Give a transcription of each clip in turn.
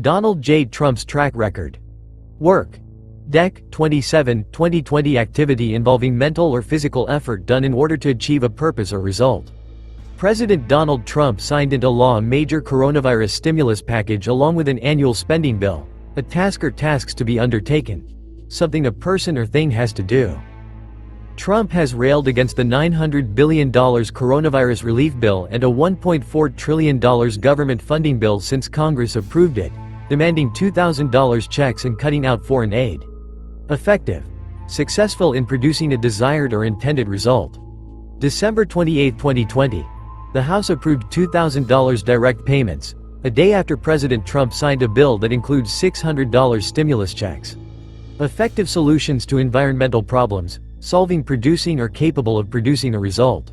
Donald J. Trump's track record. Work. Dec. 27, 2020 activity involving mental or physical effort done in order to achieve a purpose or result. President Donald Trump signed into law a major coronavirus stimulus package along with an annual spending bill, a task or tasks to be undertaken, something a person or thing has to do. Trump has railed against the $900 billion coronavirus relief bill and a $1.4 trillion government funding bill since Congress approved it, demanding $2,000 checks and cutting out foreign aid. Effective. Successful in producing a desired or intended result. December 28, 2020. The House approved $2,000 direct payments, a day after President Trump signed a bill that includes $600 stimulus checks. Effective solutions to environmental problems, solving producing or capable of producing a result.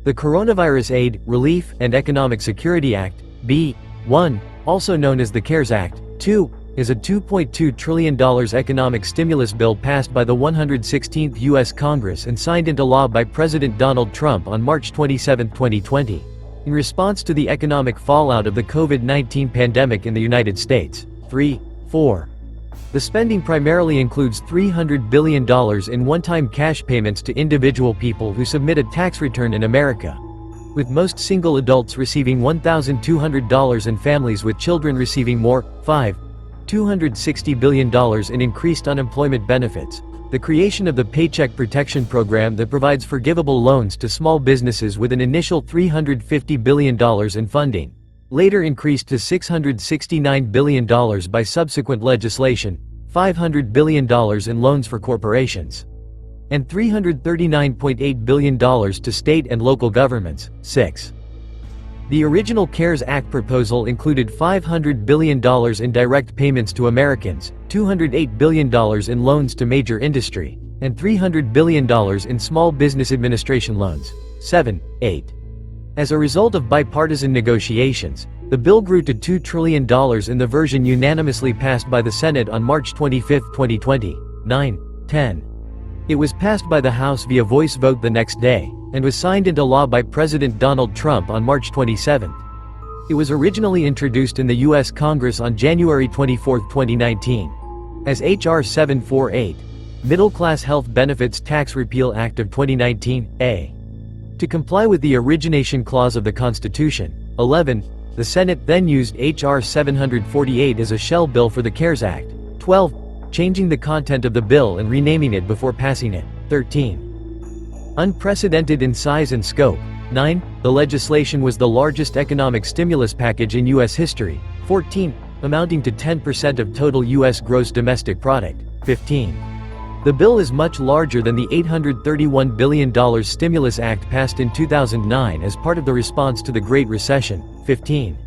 The Coronavirus Aid, Relief, and Economic Security Act, B-1, also known as the CARES Act, 2, is a $2.2 trillion economic stimulus bill passed by the 116th U.S. Congress and signed into law by President Donald Trump on March 27, 2020, in response to the economic fallout of the COVID-19 pandemic in the United States. 3.4. The spending primarily includes $300 billion in one-time cash payments to individual people who submit a tax return in America, with most single adults receiving $1,200 and families with children receiving more. 5. $260 billion in increased unemployment benefits, the creation of the Paycheck Protection Program that provides forgivable loans to small businesses with an initial $350 billion in funding, later increased to $669 billion by subsequent legislation, $500 billion in loans for corporations, and $339.8 billion to state and local governments. 6. The original CARES Act proposal included $500 billion in direct payments to Americans, $208 billion in loans to major industry, and $300 billion in small business administration loans. 7. 8. As a result of bipartisan negotiations, the bill grew to $2 trillion in the version unanimously passed by the Senate on March 25, 2020. 9. 10. It was passed by the House via voice vote the next day, and was signed into law by President Donald Trump on March 27. It was originally introduced in the U.S. Congress on January 24, 2019, as H.R. 748, Middle Class Health Benefits Tax Repeal Act of 2019, A. To comply with the origination clause of the Constitution. 11. The Senate then used H.R. 748 as a shell bill for the CARES Act. 12. Changing the content of the bill and renaming it before passing it. 13. Unprecedented in size and scope. 9. The legislation was the largest economic stimulus package in U.S. history. 14. Amounting to 10% of total U.S. gross domestic product. 15. The bill is much larger than the $831 billion Stimulus Act passed in 2009 as part of the response to the Great Recession. 15.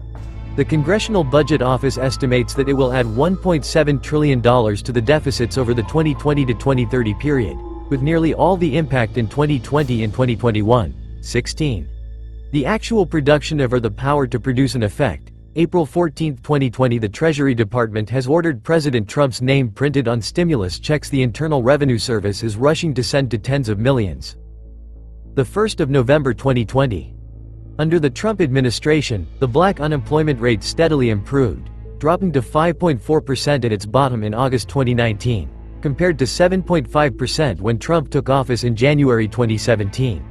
The Congressional Budget Office estimates that it will add $1.7 trillion to the deficits over the 2020 to 2030 period, with nearly all the impact in 2020 and 2021. 16. The actual production of or the power to produce an effect. April 14, 2020. The Treasury Department has ordered President Trump's name printed on stimulus checks the Internal Revenue Service is rushing to send to tens of millions. The 1st of November 2020. Under the Trump administration, the black unemployment rate steadily improved, dropping to 5.4% at its bottom in August 2019, compared to 7.5% when Trump took office in January 2017.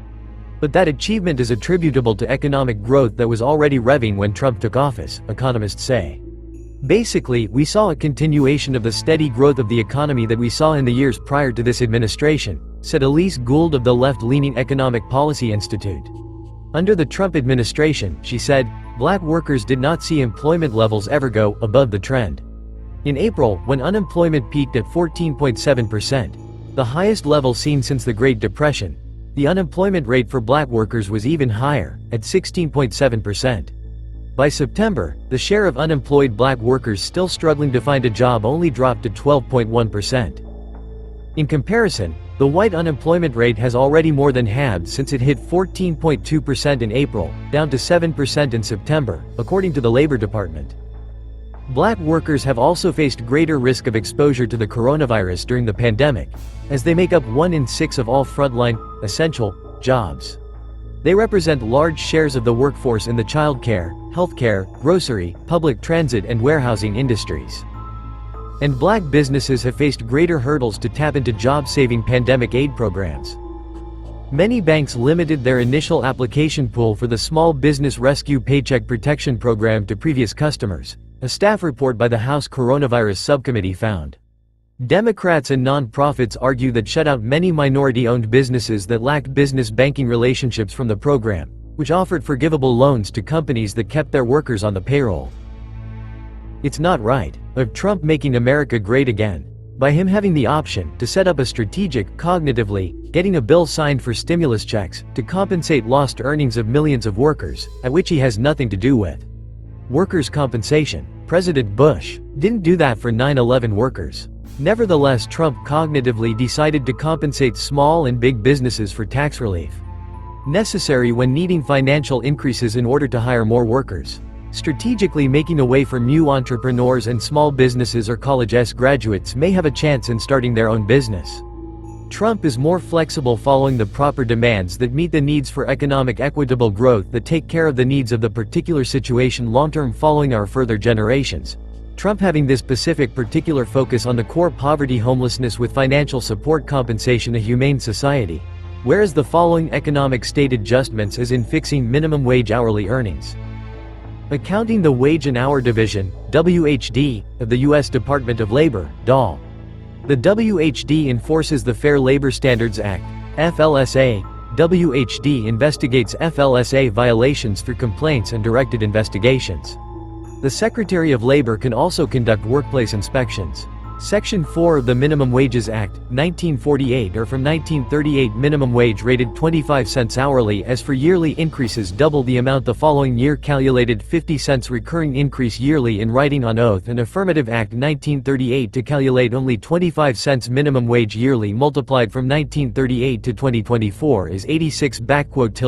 But that achievement is attributable to economic growth that was already revving when Trump took office, economists say. Basically, we saw a continuation of the steady growth of the economy that we saw in the years prior to this administration, said Elise Gould of the left-leaning Economic Policy Institute. Under the Trump administration, she said, black workers did not see employment levels ever go above the trend. In April, when unemployment peaked at 14.7%, the highest level seen since the Great Depression, the unemployment rate for black workers was even higher, at 16.7%. By September, the share of unemployed black workers still struggling to find a job only dropped to 12.1%. In comparison, the white unemployment rate has already more than halved since it hit 14.2% in April, down to 7% in September, according to the Labor Department. Black workers have also faced greater risk of exposure to the coronavirus during the pandemic, as they make up 1 in 6 of all frontline, essential, jobs. They represent large shares of the workforce in the childcare, healthcare, grocery, public transit and warehousing industries. And black businesses have faced greater hurdles to tap into job-saving pandemic aid programs. Many banks limited their initial application pool for the Small Business Rescue Paycheck Protection Program to previous customers, a staff report by the House Coronavirus Subcommittee found. Democrats and nonprofits argue that shut out many minority-owned businesses that lacked business banking relationships from the program, which offered forgivable loans to companies that kept their workers on the payroll. It's not right of Trump making America great again, by him having the option to set up a strategic, cognitively, getting a bill signed for stimulus checks to compensate lost earnings of millions of workers, at which he has nothing to do with. Workers' compensation. President Bush didn't do that for 9/11 workers. Nevertheless, Trump cognitively decided to compensate small and big businesses for tax relief, necessary when needing financial increases in order to hire more workers, strategically making a way for new entrepreneurs and small businesses or college graduates may have a chance in starting their own business. Trump is more flexible following the proper demands that meet the needs for economic equitable growth that take care of the needs of the particular situation long-term following our further generations. Trump having this specific particular focus on the core poverty homelessness with financial support compensation a humane society. Whereas the following economic state adjustments is in fixing minimum wage hourly earnings. Accounting the Wage and Hour Division, WHD, of the U.S. Department of Labor, DOL. The WHD enforces the Fair Labor Standards Act, FLSA. WHD investigates FLSA violations through complaints and directed investigations. The Secretary of Labor can also conduct workplace inspections. Section 4 of the Minimum Wages Act, 1948 or from 1938 minimum wage rated 25 cents hourly as for yearly increases double the amount the following year calculated 50 cents recurring increase yearly in writing on oath and Affirmative Act 1938 to calculate only 25 cents minimum wage yearly multiplied from 1938 to 2024 is 86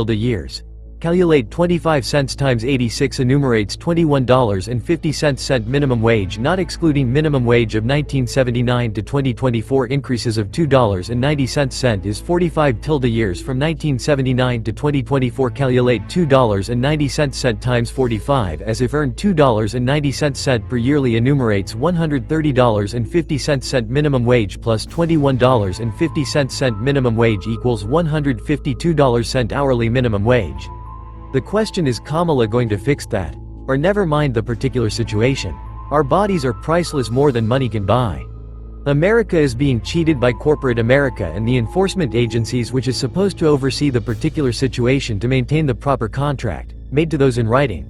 years. Calculate 25 cents times 86 enumerates $21.50 minimum wage not excluding minimum wage of 1979 to 2024 increases of $2.90 is 45 years from 1979 to 2024 calculate $2.90 times 45 as if earned $2.90 per yearly enumerates $130.50 minimum wage plus $21.50 minimum wage equals $152 hourly minimum wage. The question is Kamala going to fix that? Or never mind the particular situation. Our bodies are priceless more than money can buy. America is being cheated by corporate America and the enforcement agencies which is supposed to oversee the particular situation to maintain the proper contract, made to those in writing.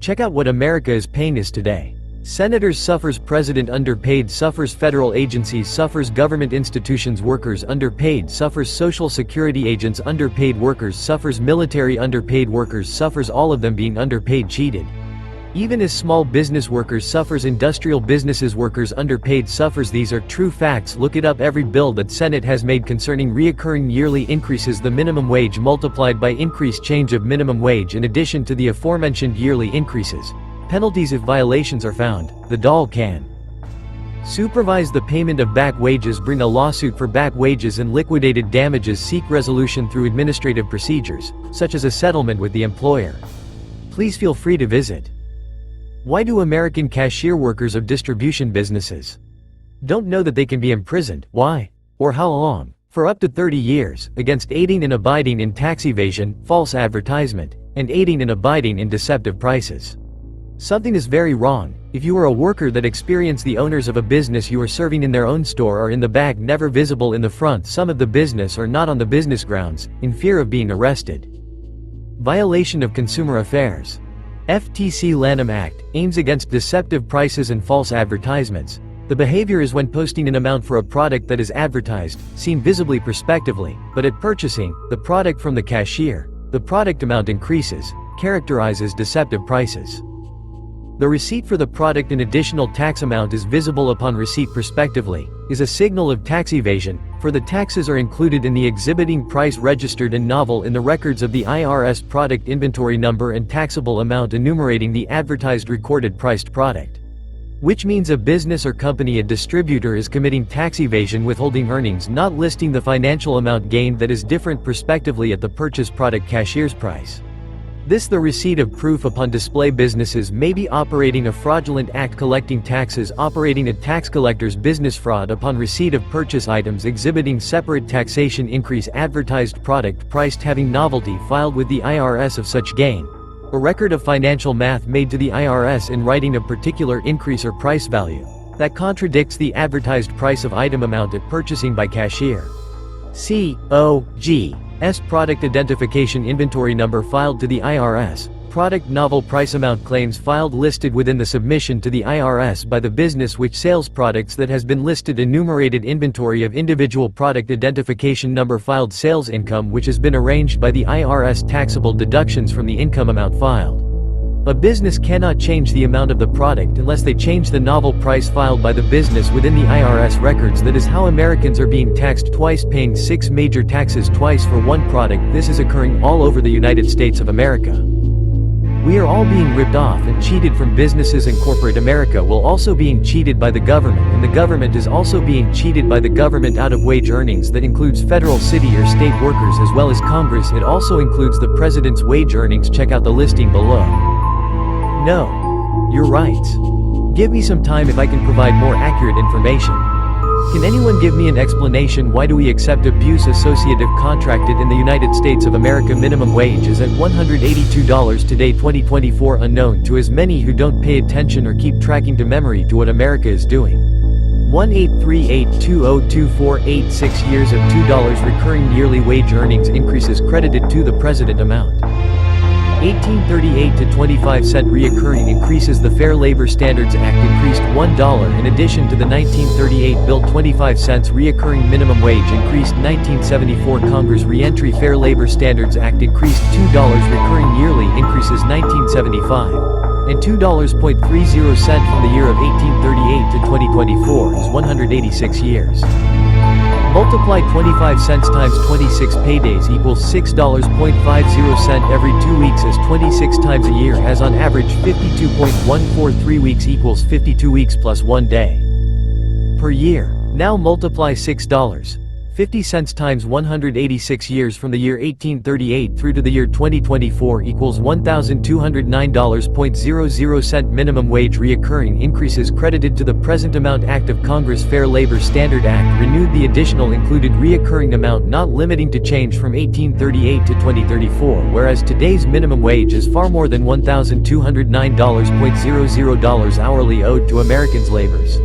Check out what America is paying us today. Senators suffers president underpaid suffers federal agencies suffers government institutions workers underpaid suffers social security agents underpaid workers suffers military underpaid workers suffers all of them being underpaid cheated. Even as small business workers suffers industrial businesses workers underpaid suffers these are true facts look it up every bill that Senate has made concerning reoccurring yearly increases the minimum wage multiplied by increased change of minimum wage in addition to the aforementioned yearly increases. Penalties if violations are found, the DOL can supervise the payment of back wages bring a lawsuit for back wages and liquidated damages seek resolution through administrative procedures, such as a settlement with the employer. Please feel free to visit. Why do American cashier workers of distribution businesses don't know that they can be imprisoned, why, or how long, for up to 30 years, against aiding and abetting in tax evasion, false advertisement, and aiding and abetting in deceptive prices? Something is very wrong. If you are a worker that experienced the owners of a business you are serving in their own store or in the back never visible in the front some of the business or not on the business grounds, in fear of being arrested. Violation of consumer affairs. FTC Lanham Act, aims against deceptive prices and false advertisements. The behavior is when posting an amount for a product that is advertised, seen visibly prospectively, but at purchasing the product from the cashier, the product amount increases, characterizes deceptive prices. The receipt for the product in additional tax amount is visible upon receipt prospectively, is a signal of tax evasion, for the taxes are included in the exhibiting price registered and novel in the records of the IRS product inventory number and taxable amount enumerating the advertised recorded priced product. which means a business or company a distributor is committing tax evasion withholding earnings not listing the financial amount gained that is different prospectively at the purchase product cashier's price. This the receipt of proof upon display. Businesses may be operating a fraudulent act collecting taxes operating a tax collector's business fraud upon receipt of purchase items exhibiting separate taxation increase advertised product priced having novelty filed with the IRS of such gain. A record of financial math made to the IRS in writing a particular increase or price value that contradicts the advertised price of item amount at purchasing by cashier. C.O.G.'s product identification inventory number filed to the IRS, product novel price amount claims filed listed within the submission to the IRS by the business which sales products that has been listed enumerated inventory of individual product identification number filed sales income which has been arranged by the IRS taxable deductions from the income amount filed. A business cannot change the amount of the product unless they change the novel price filed by the business within the IRS records. That is how Americans are being taxed twice, paying 6 major taxes twice for one product. This is occurring all over the United States of America. We are all being ripped off and cheated from businesses, and corporate America will also being cheated by the government, and the government is also being cheated by the government out of wage earnings. That includes federal, city or state workers as well as Congress. It also includes the president's wage earnings. Check out the listing below. No. You're right. Give me some time if I can provide more accurate information. Can anyone give me an explanation why do we accept abuse associative contracted in the United States of America? Minimum wage is at $182 today 2024 unknown to as many who don't pay attention or keep tracking to memory to what America is doing. 1-838-2024-86 years of $2 recurring yearly wage earnings increases credited to the president amount. 1838 to 25 cent reoccurring increases. The Fair Labor Standards Act increased $1 in addition to the 1938 bill. 25 cents reoccurring minimum wage increased. 1974 Congress Reentry Fair Labor Standards Act increased $2 recurring yearly increases. 1975 and $2.30 from the year of 1838 to 2024 is 186 years. Multiply 25 cents times 26 paydays equals $6.50 every 2 weeks is 26 times a year as on average 52.143 weeks equals 52 weeks plus 1 day per year. Now multiply $6.50 times 186 years from the year 1838 through to the year 2024 equals $1,209.00. Minimum wage reoccurring increases credited to the present amount. Act of Congress Fair Labor Standard Act renewed the additional included reoccurring amount not limiting to change from 1838 to 2034, whereas today's minimum wage is far more than $1,209.00 hourly owed to Americans' laborers.